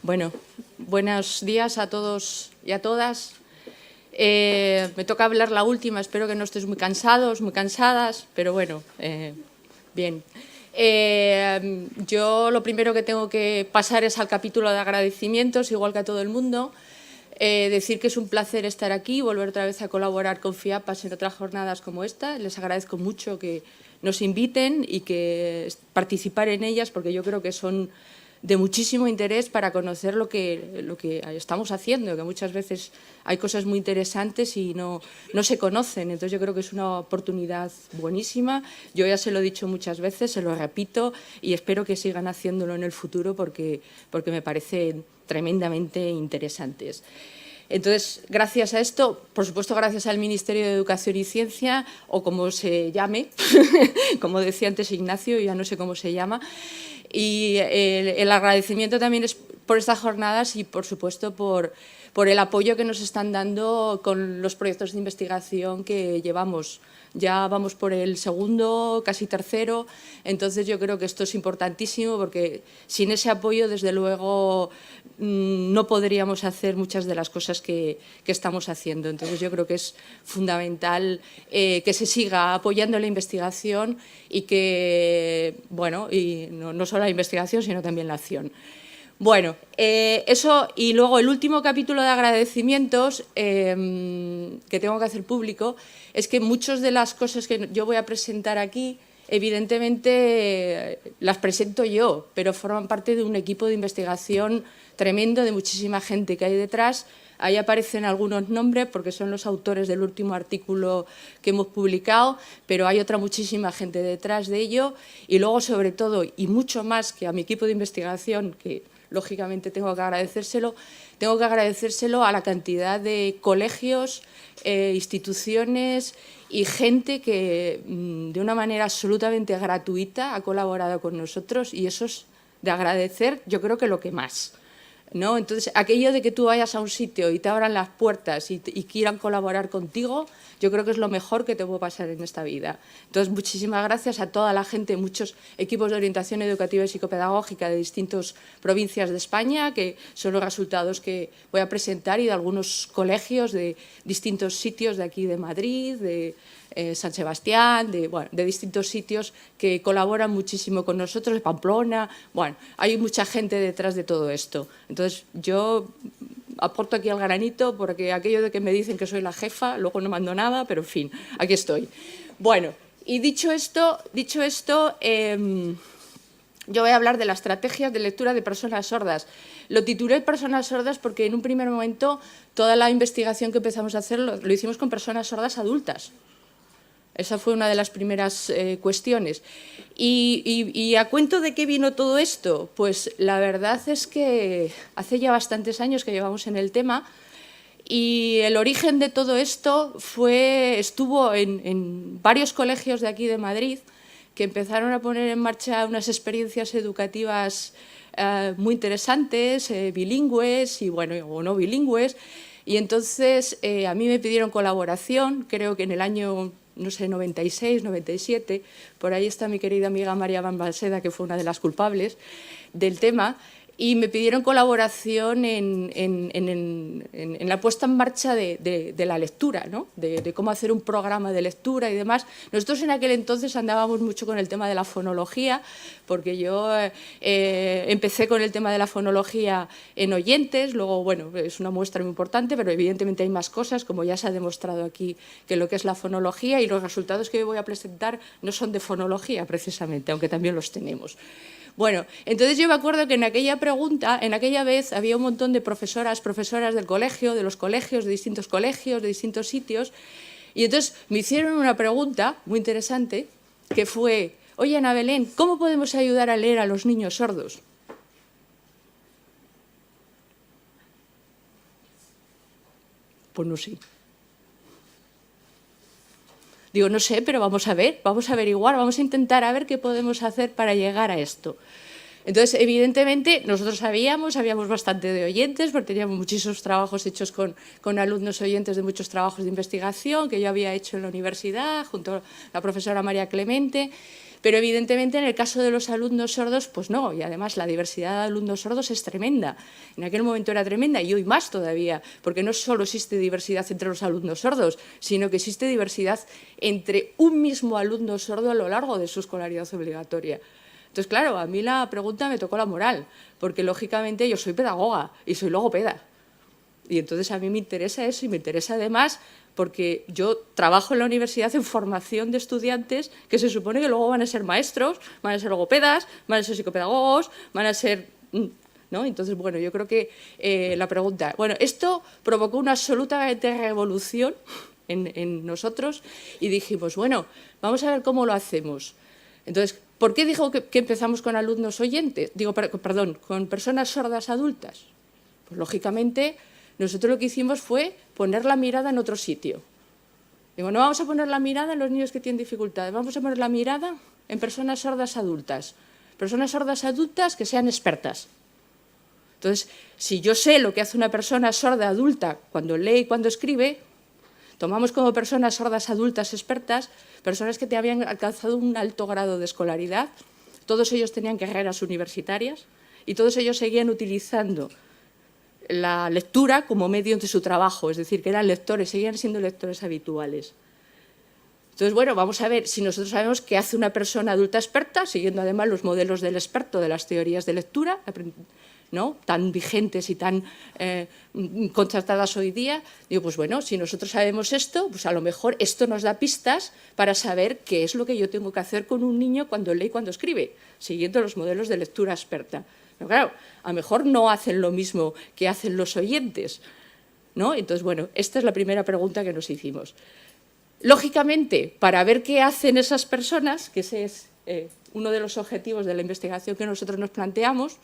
Bueno, buenos días a todos y a todas. Me toca hablar la última, espero que no estéis muy cansados, muy cansadas, pero bueno, bien. Yo lo primero que tengo que pasar es al capítulo de agradecimientos, igual que a todo el mundo. Decir que es un placer estar aquí, volver otra vez a colaborar con FIAPAS en otras jornadas como esta. Les agradezco mucho que nos inviten y que participar en ellas, porque yo creo que son de muchísimo interés para conocer lo que estamos haciendo, que muchas veces hay cosas muy interesantes y no se conocen. Entonces yo creo que es una oportunidad buenísima. Yo ya se lo he dicho muchas veces, se lo repito y espero que sigan haciéndolo en el futuro porque me parecen tremendamente interesantes. Entonces, gracias a esto, por supuesto, gracias al Ministerio de Educación y Ciencia, o como se llame, como decía antes Ignacio, ya no sé cómo se llama, y el agradecimiento también es por estas jornadas y, por supuesto, por el apoyo que nos están dando con los proyectos de investigación que llevamos. Ya vamos por el segundo, casi tercero, entonces yo creo que esto es importantísimo porque sin ese apoyo, desde luego, no podríamos hacer muchas de las cosas que estamos haciendo. Entonces yo creo que es fundamental que se siga apoyando la investigación y que, bueno, y no solo la investigación, sino también la acción. Bueno, eso, y luego el último capítulo de agradecimientos que tengo que hacer público es que muchas de las cosas que yo voy a presentar aquí, evidentemente las presento yo, pero forman parte de un equipo de investigación tremendo, de muchísima gente que hay detrás. Ahí aparecen algunos nombres porque son los autores del último artículo que hemos publicado, pero hay otra muchísima gente detrás de ello. Y luego, sobre todo, y mucho más que a mi equipo de investigación, que lógicamente tengo que agradecérselo a la cantidad de colegios, instituciones y gente que de una manera absolutamente gratuita ha colaborado con nosotros, y eso es de agradecer, yo creo que lo que más, ¿no? Entonces, aquello de que tú vayas a un sitio y te abran las puertas y quieran colaborar contigo, yo creo que es lo mejor que te puede pasar en esta vida. Entonces, muchísimas gracias a toda la gente, muchos equipos de orientación educativa y psicopedagógica de distintas provincias de España, que son los resultados que voy a presentar, y de algunos colegios de distintos sitios de aquí de Madrid, de San Sebastián, de distintos sitios que colaboran muchísimo con nosotros, de Pamplona. Bueno, hay mucha gente detrás de todo esto. Entonces, yo aporto aquí al granito, porque aquello de que me dicen que soy la jefa, luego no mando nada, pero en fin, aquí estoy. Bueno, y dicho esto, yo voy a hablar de la estrategia de lectura de personas sordas. Lo titulé Personas sordas porque en un primer momento toda la investigación que empezamos a hacer lo hicimos con personas sordas adultas. Esa fue una de las primeras cuestiones. ¿Y a cuento de qué vino todo esto? Pues la verdad es que hace ya bastantes años que llevamos en el tema, y el origen de todo esto estuvo en varios colegios de aquí de Madrid, que empezaron a poner en marcha unas experiencias educativas muy interesantes, bilingües y, bueno, o no bilingües. Y entonces a mí me pidieron colaboración, creo que en el año, no sé, 96, 97, por ahí está mi querida amiga María Van Balseda, que fue una de las culpables del tema, y me pidieron colaboración en la puesta en marcha de la lectura, ¿no? de cómo hacer un programa de lectura y demás. Nosotros en aquel entonces andábamos mucho con el tema de la fonología, porque yo empecé con el tema de la fonología en oyentes, luego, bueno, es una muestra muy importante, pero evidentemente hay más cosas, como ya se ha demostrado aquí, que lo que es la fonología, y los resultados que voy a presentar no son de fonología, precisamente, aunque también los tenemos. Bueno, entonces yo me acuerdo que en aquella vez había un montón de profesoras del colegio, de los colegios, de distintos sitios, y entonces me hicieron una pregunta muy interesante, que fue: oye, Ana Belén, ¿cómo podemos ayudar a leer a los niños sordos? Pues no sé. Digo, no sé, pero vamos a ver, vamos a averiguar, vamos a intentar a ver qué podemos hacer para llegar a esto. Entonces, evidentemente, nosotros sabíamos bastante de oyentes, porque teníamos muchísimos trabajos hechos con alumnos oyentes de muchos trabajos de investigación que yo había hecho en la universidad, junto a la profesora María Clemente. Pero evidentemente en el caso de los alumnos sordos, pues no, y además la diversidad de alumnos sordos es tremenda. En aquel momento era tremenda y hoy más todavía, porque no solo existe diversidad entre los alumnos sordos, sino que existe diversidad entre un mismo alumno sordo a lo largo de su escolaridad obligatoria. Entonces, claro, a mí la pregunta me tocó la moral, porque lógicamente yo soy pedagoga y soy logopeda. Y entonces a mí me interesa eso y me interesa además porque yo trabajo en la universidad en formación de estudiantes que se supone que luego van a ser maestros, van a ser logopedas, van a ser psicopedagogos, van a ser... ¿no? Entonces, bueno, yo creo que la pregunta... Bueno, esto provocó una absoluta revolución en nosotros y dijimos, bueno, vamos a ver cómo lo hacemos. Entonces, ¿por qué dijo que empezamos con alumnos oyentes? Digo, perdón, con personas sordas adultas. Pues lógicamente... Nosotros lo que hicimos fue poner la mirada en otro sitio. Digo, no vamos a poner la mirada en los niños que tienen dificultades, vamos a poner la mirada en personas sordas adultas que sean expertas. Entonces, si yo sé lo que hace una persona sorda adulta cuando lee y cuando escribe, tomamos como personas sordas adultas expertas, personas que te habían alcanzado un alto grado de escolaridad, todos ellos tenían carreras universitarias y todos ellos seguían utilizando la lectura como medio de su trabajo, es decir, que eran lectores, seguían siendo lectores habituales. Entonces, bueno, vamos a ver si nosotros sabemos qué hace una persona adulta experta, siguiendo además los modelos del experto de las teorías de lectura, ¿no?, tan vigentes y tan contrastadas hoy día. Digo, pues bueno, si nosotros sabemos esto, pues a lo mejor esto nos da pistas para saber qué es lo que yo tengo que hacer con un niño cuando lee y cuando escribe, siguiendo los modelos de lectura experta. Pero claro, a lo mejor no hacen lo mismo que hacen los oyentes, ¿no? Entonces, bueno, esta es la primera pregunta que nos hicimos. Lógicamente, para ver qué hacen esas personas, que ese es uno de los objetivos de la investigación que nosotros nos planteamos,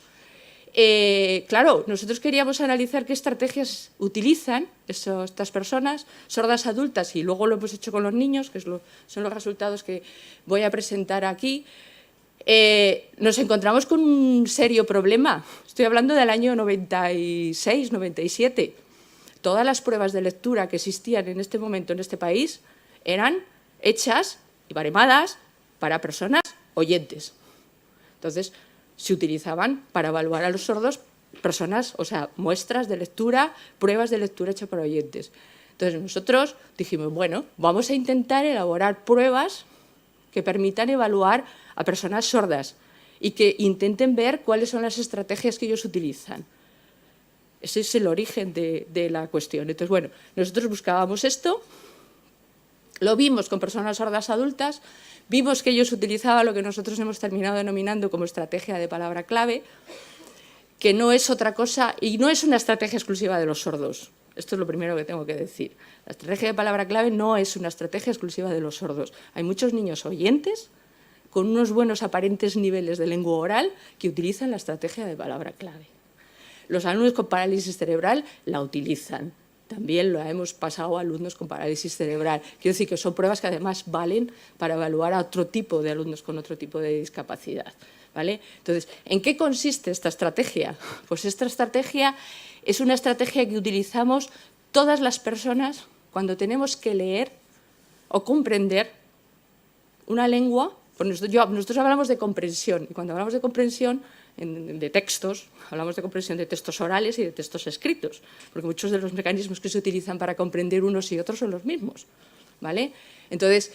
claro, nosotros queríamos analizar qué estrategias utilizan estas personas sordas adultas, y luego lo hemos hecho con los niños, que son los resultados que voy a presentar aquí. Nos encontramos con un serio problema. Estoy hablando del año 96, 97. Todas las pruebas de lectura que existían en este momento en este país eran hechas y baremadas para personas oyentes. Entonces, se utilizaban para evaluar a los sordos personas, o sea, muestras de lectura, pruebas de lectura hechas para oyentes. Entonces, nosotros dijimos, bueno, vamos a intentar elaborar pruebas que permitan evaluar a personas sordas y que intenten ver cuáles son las estrategias que ellos utilizan. Ese es el origen de la cuestión. Entonces, bueno, nosotros buscábamos esto, lo vimos con personas sordas adultas, vimos que ellos utilizaban lo que nosotros hemos terminado denominando como estrategia de palabra clave, que no es otra cosa y no es una estrategia exclusiva de los sordos. Esto es lo primero que tengo que decir. La estrategia de palabra clave no es una estrategia exclusiva de los sordos. Hay muchos niños oyentes con unos buenos aparentes niveles de lengua oral que utilizan la estrategia de palabra clave. Los alumnos con parálisis cerebral la utilizan. También lo hemos pasado a alumnos con parálisis cerebral. Quiero decir que son pruebas que además valen para evaluar a otro tipo de alumnos con otro tipo de discapacidad, ¿vale? Entonces, ¿en qué consiste esta estrategia? Pues esta estrategia es una estrategia que utilizamos todas las personas cuando tenemos que leer o comprender una lengua. Pues nosotros hablamos de comprensión, y cuando hablamos de comprensión de textos, hablamos de comprensión de textos orales y de textos escritos, porque muchos de los mecanismos que se utilizan para comprender unos y otros son los mismos, ¿vale? Entonces,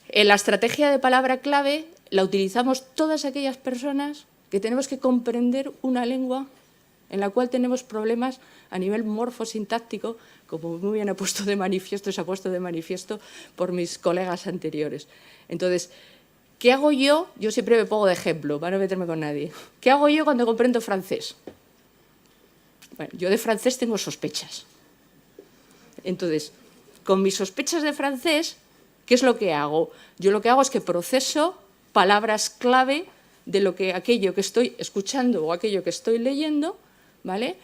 en la estrategia de palabra clave la utilizamos todas aquellas personas que tenemos que comprender una lengua en la cual tenemos problemas a nivel morfosintáctico, como muy bien se ha puesto de manifiesto por mis colegas anteriores. Entonces, ¿qué hago yo? Yo siempre me pongo de ejemplo, para no meterme con nadie. ¿Qué hago yo cuando comprendo francés? Bueno, yo de francés tengo sospechas. Entonces, con mis sospechas de francés, ¿qué es lo que hago? Yo lo que hago es que proceso palabras clave de aquello que estoy escuchando o aquello que estoy leyendo, ¿vale?,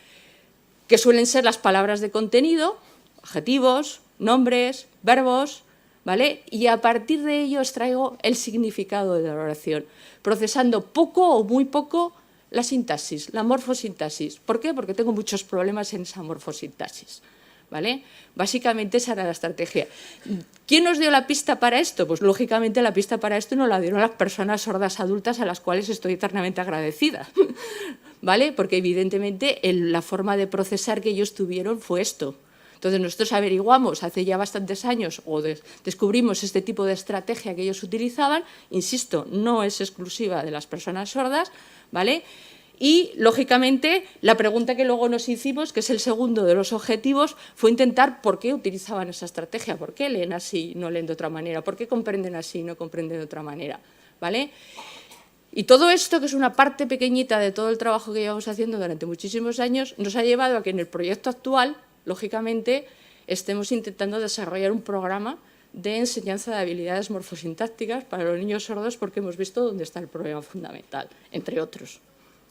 que suelen ser las palabras de contenido, adjetivos, nombres, verbos, ¿vale? Y a partir de ello extraigo el significado de la oración, procesando poco o muy poco la sintaxis, la morfosintaxis. ¿Por qué? Porque tengo muchos problemas en esa morfosintaxis, ¿vale? Básicamente esa era la estrategia. ¿Quién nos dio la pista para esto? Pues lógicamente la pista para esto nos la dieron las personas sordas adultas a las cuales estoy eternamente agradecida, ¿vale? Porque evidentemente la forma de procesar que ellos tuvieron fue esto. Entonces nosotros averiguamos hace ya bastantes años o descubrimos este tipo de estrategia que ellos utilizaban, insisto, no es exclusiva de las personas sordas, ¿vale? Y, lógicamente, la pregunta que luego nos hicimos, que es el segundo de los objetivos, fue intentar por qué utilizaban esa estrategia, por qué leen así y no leen de otra manera, por qué comprenden así y no comprenden de otra manera, ¿vale? Y todo esto, que es una parte pequeñita de todo el trabajo que llevamos haciendo durante muchísimos años, nos ha llevado a que en el proyecto actual, lógicamente, estemos intentando desarrollar un programa de enseñanza de habilidades morfosintácticas para los niños sordos porque hemos visto dónde está el problema fundamental, entre otros,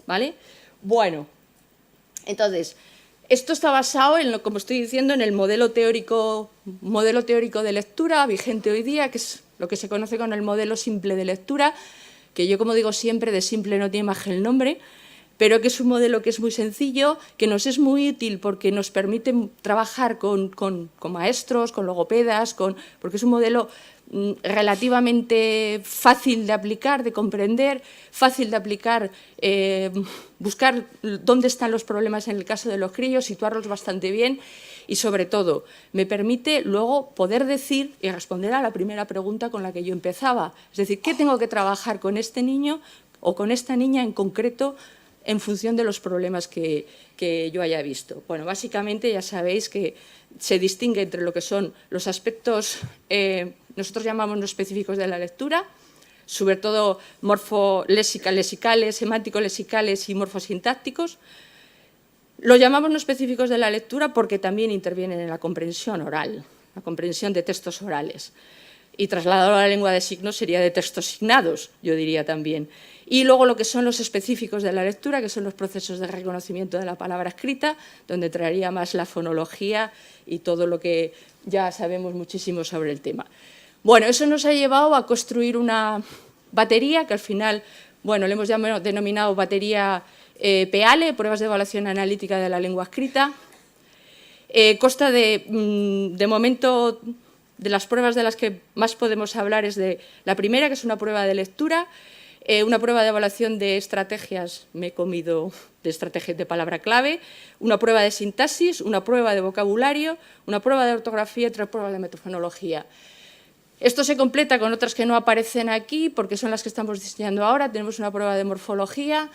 ¿vale? Bueno, entonces, esto está basado en, como estoy diciendo, en el modelo teórico de lectura vigente hoy día, que es lo que se conoce con el modelo simple de lectura, que yo, como digo siempre, de simple no tiene más que el nombre, pero que es un modelo que es muy sencillo, que nos es muy útil porque nos permite trabajar con maestros, con logopedas, porque es un modelo relativamente fácil de aplicar, de comprender, fácil de aplicar, buscar dónde están los problemas en el caso de los críos, situarlos bastante bien y, sobre todo, me permite luego poder decir y responder a la primera pregunta con la que yo empezaba. Es decir, ¿qué tengo que trabajar con este niño o con esta niña en concreto en función de los problemas que yo haya visto? Bueno, básicamente ya sabéis que se distingue entre lo que son los aspectos, nosotros llamamos no específicos de la lectura, sobre todo morfolexicales, semántico-lexicales y morfosintácticos. Los llamamos no específicos de la lectura porque también intervienen en la comprensión oral, la comprensión de textos orales. Y trasladado a la lengua de signos sería de textos signados, yo diría también. Y luego lo que son los específicos de la lectura, que son los procesos de reconocimiento de la palabra escrita, donde traería más la fonología y todo lo que ya sabemos muchísimo sobre el tema. Bueno, eso nos ha llevado a construir una batería que al final, bueno, le hemos denominado batería PEALE, Pruebas de Evaluación Analítica de la Lengua Escrita. Consta de momento, de las pruebas de las que más podemos hablar es de la primera, que es una prueba de lectura, una prueba de evaluación de estrategias, me he comido de estrategias de palabra clave, una prueba de sintaxis, una prueba de vocabulario, una prueba de ortografía y 3 pruebas de metafonología. Esto se completa con otras que no aparecen aquí porque son las que estamos diseñando ahora. Tenemos una prueba de morfología,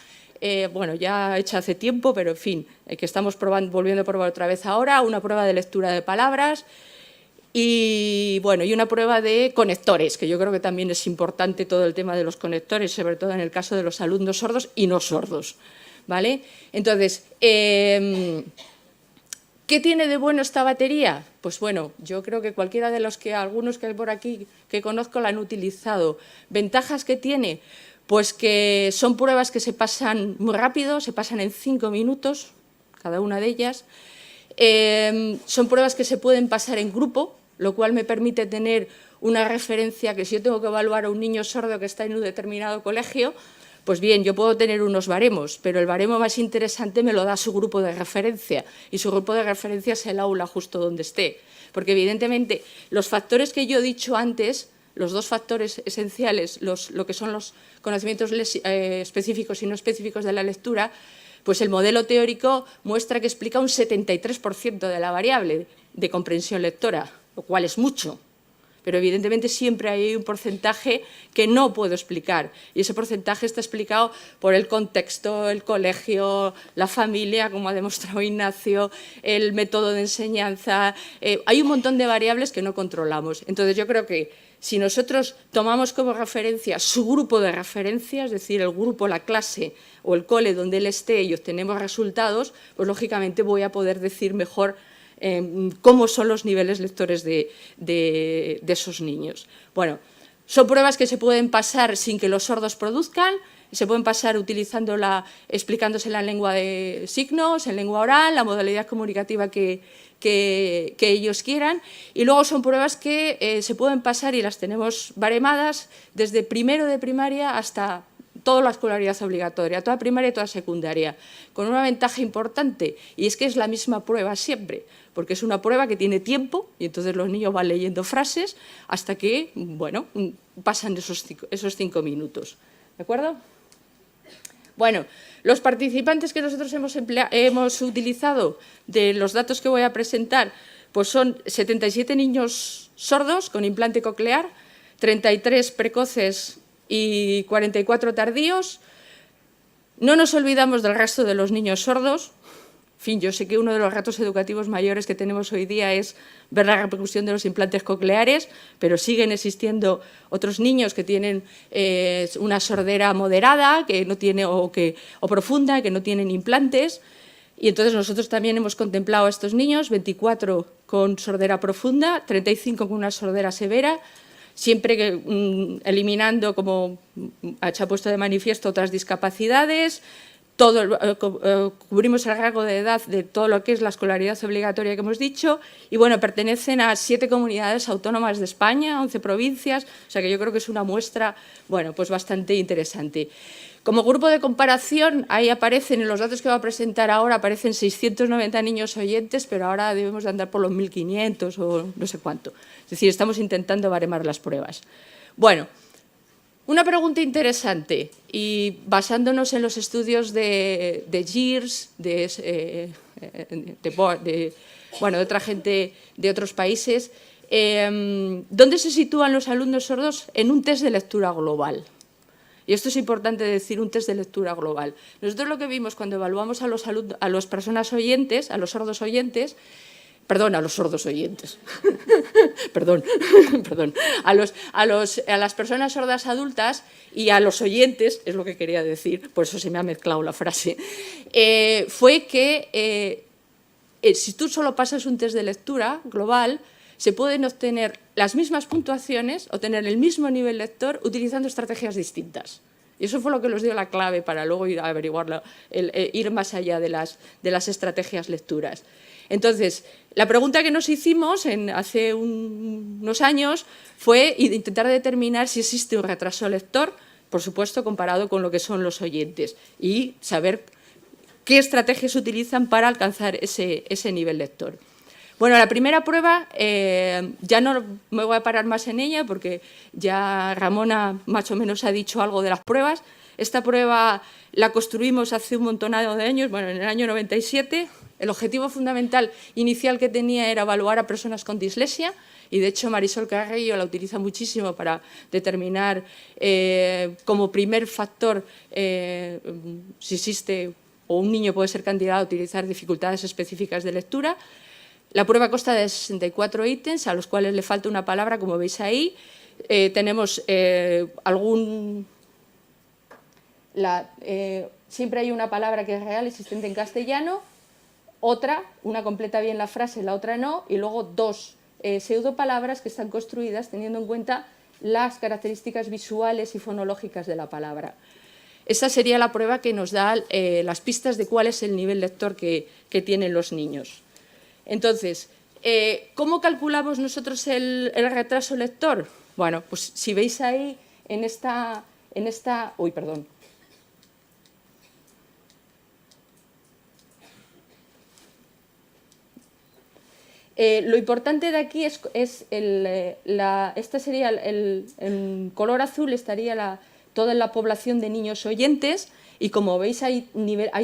bueno, ya hecha hace tiempo, pero en fin, que estamos volviendo a probar otra vez ahora, una prueba de lectura de palabras, y, bueno, y una prueba de conectores, que yo creo que también es importante todo el tema de los conectores, sobre todo en el caso de los alumnos sordos y no sordos, ¿vale? Entonces, ¿qué tiene de bueno esta batería? Pues bueno, yo creo que cualquiera de algunos que hay por aquí que conozco la han utilizado. ¿Ventajas que tiene? Pues que son pruebas que se pasan muy rápido, se pasan en 5 minutos, cada una de ellas. Son pruebas que se pueden pasar en grupo, lo cual me permite tener una referencia que si yo tengo que evaluar a un niño sordo que está en un determinado colegio, pues bien, yo puedo tener unos baremos, pero el baremo más interesante me lo da su grupo de referencia, y su grupo de referencia es el aula justo donde esté. Porque evidentemente los factores que yo he dicho antes, los 2 factores esenciales, lo que son los conocimientos específicos y no específicos de la lectura, pues el modelo teórico muestra que explica un 73% de la variable de comprensión lectora, lo cual es mucho, pero evidentemente siempre hay un porcentaje que no puedo explicar, y ese porcentaje está explicado por el contexto, el colegio, la familia, como ha demostrado Ignacio, el método de enseñanza. Hay un montón de variables que no controlamos. Entonces yo creo que si nosotros tomamos como referencia su grupo de referencia, es decir, el grupo, la clase o el cole donde él esté y obtenemos resultados, pues lógicamente voy a poder decir mejor cómo son los niveles lectores de esos niños. Bueno, son pruebas que se pueden pasar sin que los sordos produzcan, se pueden pasar explicándose la lengua de signos, en lengua oral, la modalidad comunicativa que ellos quieran, y luego son pruebas que se pueden pasar y las tenemos baremadas desde primero de primaria hasta toda la escolaridad obligatoria, toda primaria y toda secundaria, con una ventaja importante, y es que es la misma prueba siempre, porque es una prueba que tiene tiempo, y entonces los niños van leyendo frases hasta que, bueno, pasan esos 5 minutos. ¿De acuerdo? Bueno, los participantes que nosotros hemos utilizado de los datos que voy a presentar, pues son 77 niños sordos con implante coclear, 33 precoces y 44 tardíos. No nos olvidamos del resto de los niños sordos. En fin, yo sé que uno de los retos educativos mayores que tenemos hoy día es ver la repercusión de los implantes cocleares, pero siguen existiendo otros niños que tienen una sordera moderada que no tiene, o profunda, que no tienen implantes. Y entonces nosotros también hemos contemplado a estos niños, 24 con sordera profunda, 35 con una sordera severa, siempre eliminando, como se ha puesto de manifiesto, otras discapacidades. Cubrimos el rango de edad de todo lo que es la escolaridad obligatoria que hemos dicho, y bueno, pertenecen a 7 comunidades autónomas de España, 11 provincias, o sea que yo creo que es una muestra, bueno, pues bastante interesante. Como grupo de comparación, ahí aparecen, en los datos que voy a presentar ahora, aparecen 690 niños oyentes, pero ahora debemos de andar por los 1.500 o no sé cuánto. Es decir, estamos intentando baremar las pruebas. Bueno, una pregunta interesante, y basándonos en los estudios de GIRS, de otra gente de otros países, ¿dónde se sitúan los alumnos sordos en un test de lectura global? Y esto es importante decir, un test de lectura global. Nosotros lo que vimos cuando evaluamos a las personas oyentes, a los sordos oyentes, perdón, a los sordos oyentes, perdón, a las personas sordas adultas y a los oyentes, es lo que quería decir, por eso se me ha mezclado la frase, fue que si tú solo pasas un test de lectura global, se pueden obtener las mismas puntuaciones o tener el mismo nivel lector utilizando estrategias distintas. Y eso fue lo que nos dio la clave para luego ir a averiguarlo, ir más allá de las estrategias lecturas. Entonces, la pregunta que nos hicimos hace unos años fue intentar determinar si existe un retraso lector, por supuesto, comparado con lo que son los oyentes, y saber qué estrategias utilizan para alcanzar ese nivel lector. Bueno, la primera prueba, ya no me voy a parar más en ella porque ya Ramona más o menos ha dicho algo de las pruebas. Esta prueba la construimos hace un montonado de años, bueno, en el año 97. El objetivo fundamental inicial que tenía era evaluar a personas con dislexia, y de hecho Marisol Carrillo la utiliza muchísimo para determinar como primer factor si existe o un niño puede ser candidato a utilizar dificultades específicas de lectura. La prueba consta de 64 ítems, a los cuales le falta una palabra, como veis ahí. Tenemos siempre hay una palabra que es real, existente en castellano, una completa bien la frase, la otra no, y luego 2 pseudopalabras que están construidas teniendo en cuenta las características visuales y fonológicas de la palabra. Esa sería la prueba que nos da las pistas de cuál es el nivel lector que tienen los niños. Entonces, ¿cómo calculamos nosotros el retraso lector? Bueno, pues si veis ahí en esta uy, perdón. Lo importante de aquí es este sería el color azul, estaría toda la población de niños oyentes, y como veis hay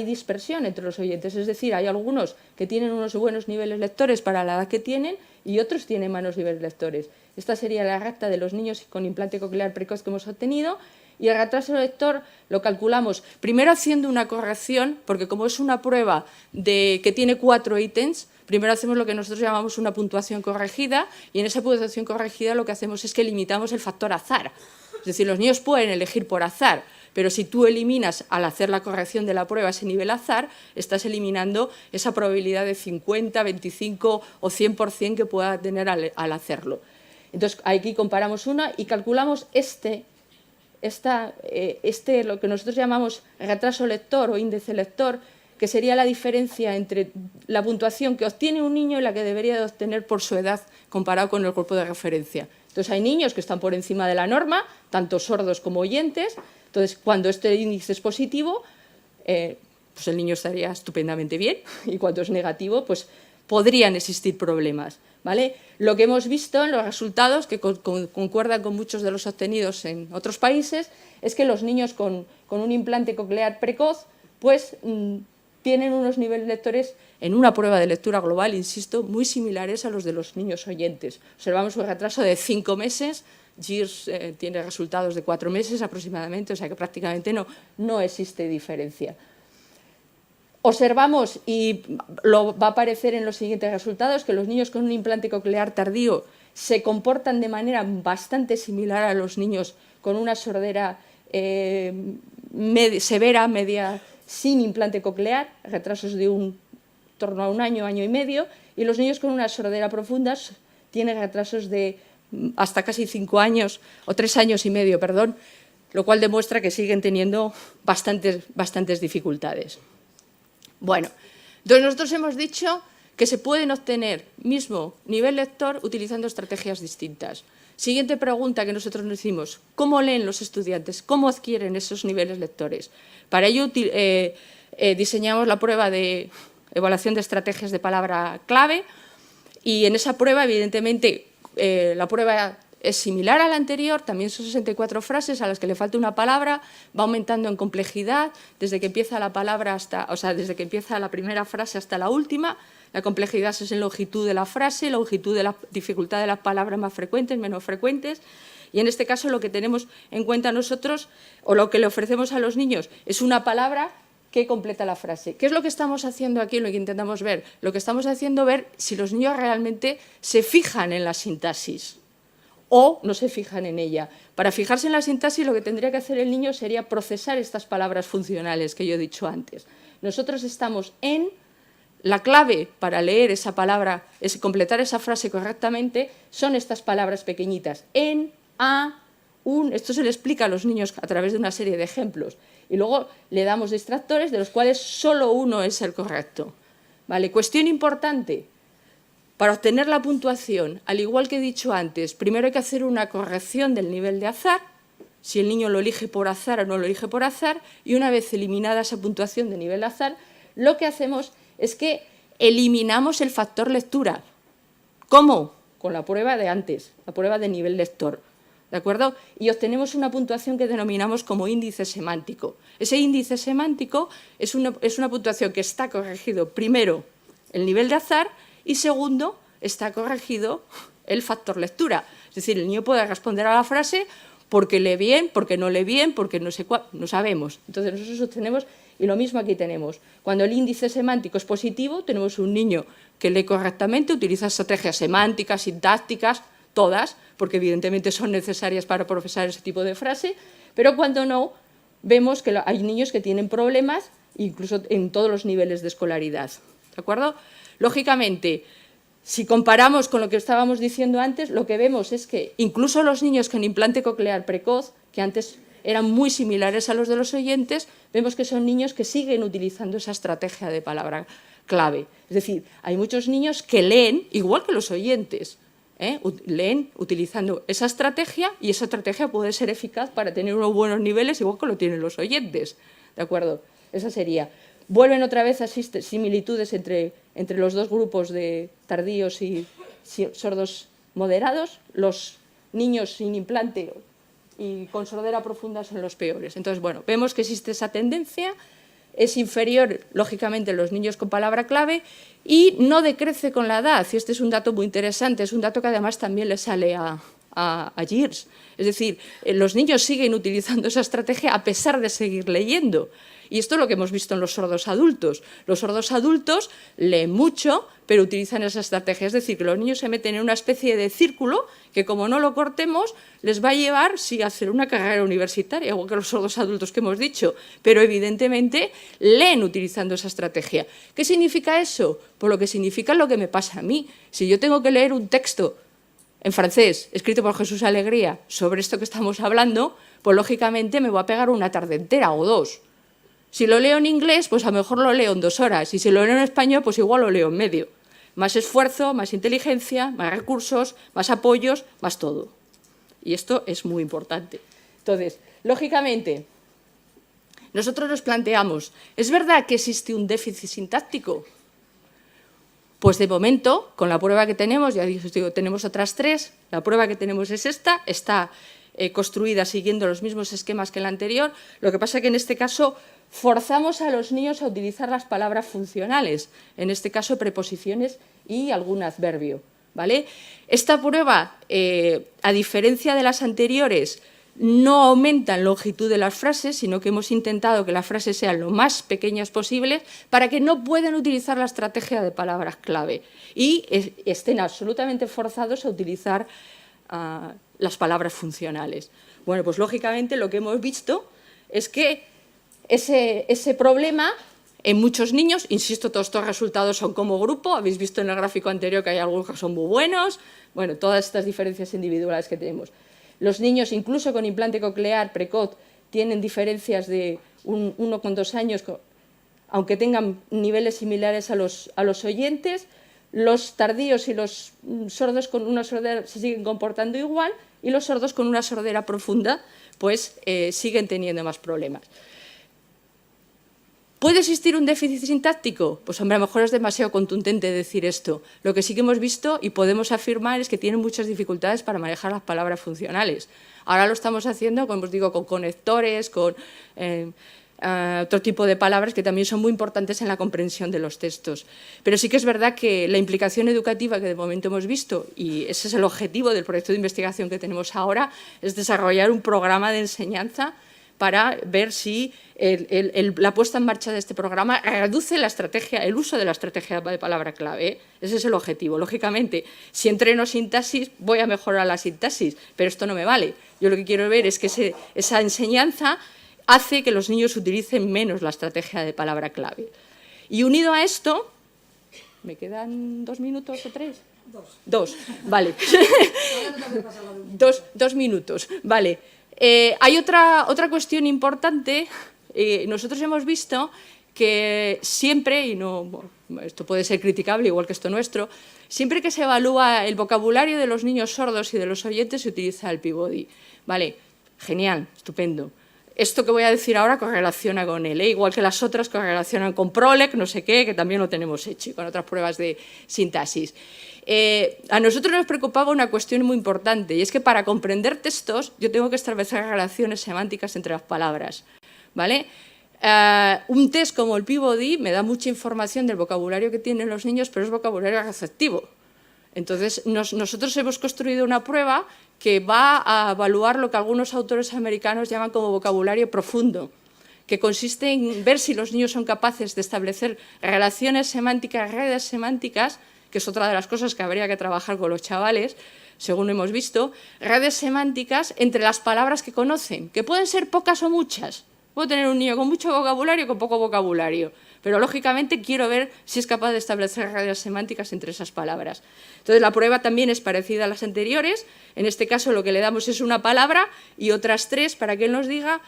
dispersión entre los oyentes, es decir, hay algunos que tienen unos buenos niveles lectores para la edad que tienen y otros tienen malos niveles lectores. Esta sería la recta de los niños con implante coclear precoz que hemos obtenido, y el retraso lector lo calculamos primero haciendo una corrección, porque como es una prueba que tiene 4 ítems, primero hacemos lo que nosotros llamamos una puntuación corregida, y en esa puntuación corregida lo que hacemos es que limitamos el factor azar. Es decir, los niños pueden elegir por azar, pero si tú eliminas al hacer la corrección de la prueba ese nivel azar, estás eliminando esa probabilidad de 50, 25 o 100% que pueda tener al hacerlo. Entonces, aquí comparamos una y calculamos lo que nosotros llamamos retraso lector o índice lector, que sería la diferencia entre la puntuación que obtiene un niño y la que debería de obtener por su edad comparado con el grupo de referencia. Entonces, hay niños que están por encima de la norma, tanto sordos como oyentes, Entonces, cuando este índice es positivo, pues el niño estaría estupendamente bien, y cuando es negativo, pues podrían existir problemas, ¿vale? Lo que hemos visto en los resultados, que concuerdan con muchos de los obtenidos en otros países, es que los niños con un implante coclear precoz, pues tienen unos niveles lectores en una prueba de lectura global, insisto, muy similares a los de los niños oyentes. Observamos un retraso de 5 meses, GIRS tiene resultados de 4 meses aproximadamente, o sea que prácticamente no existe diferencia. Observamos, y va a aparecer en los siguientes resultados, que los niños con un implante coclear tardío se comportan de manera bastante similar a los niños con una sordera severa, media, sin implante coclear, retrasos de torno a un año, año y medio, y los niños con una sordera profunda tienen retrasos de hasta casi 5 años, o 3 años y medio, perdón, lo cual demuestra que siguen teniendo bastantes dificultades. Bueno, entonces nosotros hemos dicho que se pueden obtener mismo nivel lector utilizando estrategias distintas. Siguiente pregunta que nosotros nos hicimos: ¿cómo leen los estudiantes? ¿Cómo adquieren esos niveles lectores? Para ello diseñamos la prueba de evaluación de estrategias de palabra clave, y en esa prueba, evidentemente, la prueba es similar a la anterior, también son 64 frases a las que le falta una palabra, va aumentando en complejidad desde que empieza la palabra desde que empieza la primera frase hasta la última. La complejidad es en longitud de la frase, longitud de la dificultad de las palabras más frecuentes, menos frecuentes, y en este caso lo que tenemos en cuenta nosotros, o lo que le ofrecemos a los niños, es una palabra que completa la frase. ¿Qué es lo que estamos haciendo aquí, lo que intentamos ver? Lo que estamos haciendo es ver si los niños realmente se fijan en la sintaxis o no se fijan en ella. Para fijarse en la sintaxis, lo que tendría que hacer el niño sería procesar estas palabras funcionales que yo he dicho antes. Nosotros estamos en la clave para leer esa palabra, completar esa frase correctamente, son estas palabras pequeñitas: en, a, un. Esto se le explica a los niños a través de una serie de ejemplos. Y luego le damos distractores, de los cuales solo uno es el correcto. ¿Vale? Cuestión importante. Para obtener la puntuación, al igual que he dicho antes, primero hay que hacer una corrección del nivel de azar, si el niño lo elige por azar o no lo elige por azar, y una vez eliminada esa puntuación de nivel de azar, lo que hacemos es que eliminamos el factor lectura. ¿Cómo? Con la prueba de antes, la prueba de nivel lector, ¿de acuerdo? Y obtenemos una puntuación que denominamos como índice semántico. Ese índice semántico es una puntuación que está corregido primero el nivel de azar, y segundo, está corregido el factor lectura. Es decir, el niño puede responder a la frase porque lee bien, porque no lee bien, porque no sé cuál, no sabemos. Entonces nosotros obtenemos, y lo mismo aquí tenemos. Cuando el índice semántico es positivo, tenemos un niño que lee correctamente, utiliza estrategias semánticas, sintácticas, todas, porque evidentemente son necesarias para procesar ese tipo de frase, pero cuando no, vemos que hay niños que tienen problemas, incluso en todos los niveles de escolaridad. ¿De acuerdo? Lógicamente, si comparamos con lo que estábamos diciendo antes, lo que vemos es que incluso los niños con implante coclear precoz, que antes eran muy similares a los de los oyentes, vemos que son niños que siguen utilizando esa estrategia de palabra clave. Es decir, hay muchos niños que leen igual que los oyentes, leen utilizando esa estrategia, y esa estrategia puede ser eficaz para tener unos buenos niveles igual que lo tienen los oyentes. ¿De acuerdo? Esa sería. Vuelven otra vez a similitudes entre los dos grupos de tardíos y sordos moderados. Los niños sin implante y con sordera profunda son los peores. Entonces, bueno, vemos que existe esa tendencia, es inferior, lógicamente, en los niños con palabra clave y no decrece con la edad. Y este es un dato muy interesante, es un dato que además también le sale a GIRS. Es decir, los niños siguen utilizando esa estrategia a pesar de seguir leyendo. Y esto es lo que hemos visto en los sordos adultos. Los sordos adultos leen mucho, pero utilizan esa estrategia. Es decir, que los niños se meten en una especie de círculo que, como no lo cortemos, les va a llevar a hacer una carrera universitaria, igual que los sordos adultos que hemos dicho. Pero, evidentemente, leen utilizando esa estrategia. ¿Qué significa eso? Pues lo que significa es lo que me pasa a mí. Si yo tengo que leer un texto en francés, escrito por Jesús Alegría, sobre esto que estamos hablando, pues, lógicamente, me voy a pegar una tarde entera o dos. Si lo leo en inglés, pues a lo mejor lo leo en 2 horas. Y si lo leo en español, pues igual lo leo en medio. Más esfuerzo, más inteligencia, más recursos, más apoyos, más todo. Y esto es muy importante. Entonces, lógicamente, nosotros nos planteamos, ¿es verdad que existe un déficit sintáctico? Pues de momento, con la prueba que tenemos, ya digo, tenemos otras 3, la prueba que tenemos es esta, está construida siguiendo los mismos esquemas que la anterior, lo que pasa es que en este caso forzamos a los niños a utilizar las palabras funcionales, en este caso preposiciones y algún adverbio, ¿vale? Esta prueba, a diferencia de las anteriores, no aumenta en longitud de las frases, sino que hemos intentado que las frases sean lo más pequeñas posibles para que no puedan utilizar la estrategia de palabras clave y estén absolutamente forzados a utilizar las palabras funcionales. Bueno, pues lógicamente lo que hemos visto es que ese problema en muchos niños, insisto, todos estos resultados son como grupo, habéis visto en el gráfico anterior que hay algunos que son muy buenos, bueno, todas estas diferencias individuales que tenemos. Los niños, incluso con implante coclear precoz, tienen diferencias de 1 con 2 años, aunque tengan niveles similares a los oyentes. Los tardíos y los sordos con una sordera se siguen comportando igual y los sordos con una sordera profunda pues siguen teniendo más problemas. ¿Puede existir un déficit sintáctico? Pues hombre, a lo mejor es demasiado contundente decir esto. Lo que sí que hemos visto y podemos afirmar es que tienen muchas dificultades para manejar las palabras funcionales. Ahora lo estamos haciendo, como os digo, con conectores, con otro tipo de palabras que también son muy importantes en la comprensión de los textos. Pero sí que es verdad que la implicación educativa que de momento hemos visto, y ese es el objetivo del proyecto de investigación que tenemos ahora, es desarrollar un programa de enseñanza para ver si la puesta en marcha de este programa reduce el uso de la estrategia de palabra clave. Ese es el objetivo. Lógicamente, si entreno sintaxis, voy a mejorar la sintaxis, pero esto no me vale. Yo lo que quiero ver es que esa enseñanza hace que los niños utilicen menos la estrategia de palabra clave. Y unido a esto, ¿me quedan 2 minutos o 3? 2, vale. 2 minutos, vale. Hay otra cuestión importante. Nosotros hemos visto que siempre, y no, esto puede ser criticable igual que esto nuestro, siempre que se evalúa el vocabulario de los niños sordos y de los oyentes se utiliza el Peabody. Vale, genial, estupendo. Esto que voy a decir ahora correlaciona con él, igual que las otras correlacionan con Prolec, no sé qué, que también lo tenemos hecho, y con otras pruebas de sintaxis. A nosotros nos preocupaba una cuestión muy importante, y es que para comprender textos yo tengo que establecer relaciones semánticas entre las palabras, ¿vale? Un test como el Peabody me da mucha información del vocabulario que tienen los niños, pero es vocabulario receptivo. Entonces, nosotros hemos construido una prueba que va a evaluar lo que algunos autores americanos llaman como vocabulario profundo, que consiste en ver si los niños son capaces de establecer relaciones semánticas, redes semánticas, que es otra de las cosas que habría que trabajar con los chavales, según hemos visto, redes semánticas entre las palabras que conocen, que pueden ser pocas o muchas. Puedo tener un niño con mucho vocabulario o con poco vocabulario, pero lógicamente quiero ver si es capaz de establecer redes semánticas entre esas palabras. Entonces, la prueba también es parecida a las anteriores. En este caso, lo que le damos es una palabra y otras 3 para que él nos diga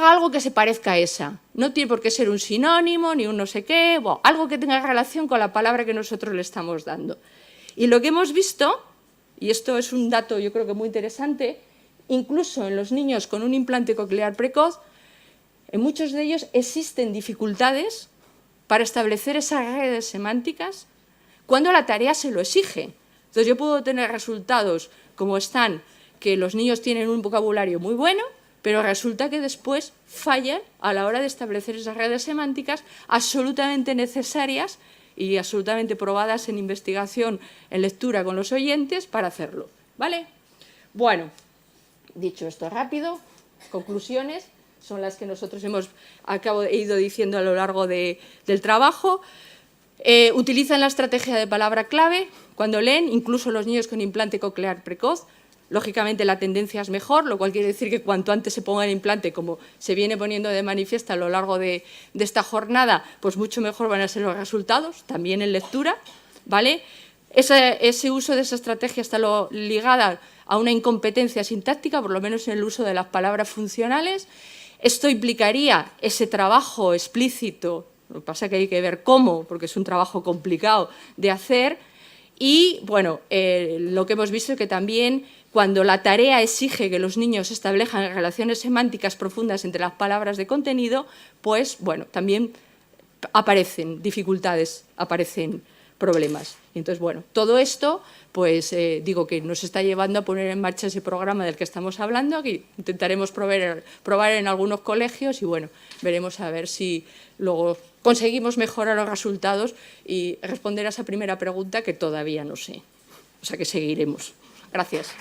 algo que se parezca a esa. No tiene por qué ser un sinónimo ni un no sé qué, bueno, algo que tenga relación con la palabra que nosotros le estamos dando. Y lo que hemos visto, y esto es un dato yo creo que muy interesante, incluso en los niños con un implante coclear precoz, en muchos de ellos existen dificultades para establecer esas redes semánticas cuando la tarea se lo exige. Entonces yo puedo tener resultados como están, que los niños tienen un vocabulario muy bueno, pero resulta que después fallan a la hora de establecer esas redes semánticas absolutamente necesarias y absolutamente probadas en investigación, en lectura con los oyentes para hacerlo, ¿vale? Bueno, dicho esto rápido, conclusiones son las que nosotros he ido diciendo a lo largo del trabajo. Utilizan la estrategia de palabra clave cuando leen, incluso los niños con implante coclear precoz. Lógicamente la tendencia es mejor, lo cual quiere decir que cuanto antes se ponga el implante, como se viene poniendo de manifiesto a lo largo de esta jornada, pues mucho mejor van a ser los resultados, también en lectura, ¿vale? Ese uso de esa estrategia está ligada a una incompetencia sintáctica, por lo menos en el uso de las palabras funcionales. Esto implicaría ese trabajo explícito, lo que pasa es que hay que ver cómo, porque es un trabajo complicado de hacer, Y, bueno, lo que hemos visto es que también cuando la tarea exige que los niños establezcan relaciones semánticas profundas entre las palabras de contenido, pues, bueno, también aparecen dificultades, aparecen problemas. Y entonces, bueno, todo esto, pues digo que nos está llevando a poner en marcha ese programa del que estamos hablando, que intentaremos probar en algunos colegios y, bueno, veremos a ver si luego conseguimos mejorar los resultados y responder a esa primera pregunta que todavía no sé. O sea que seguiremos. Gracias.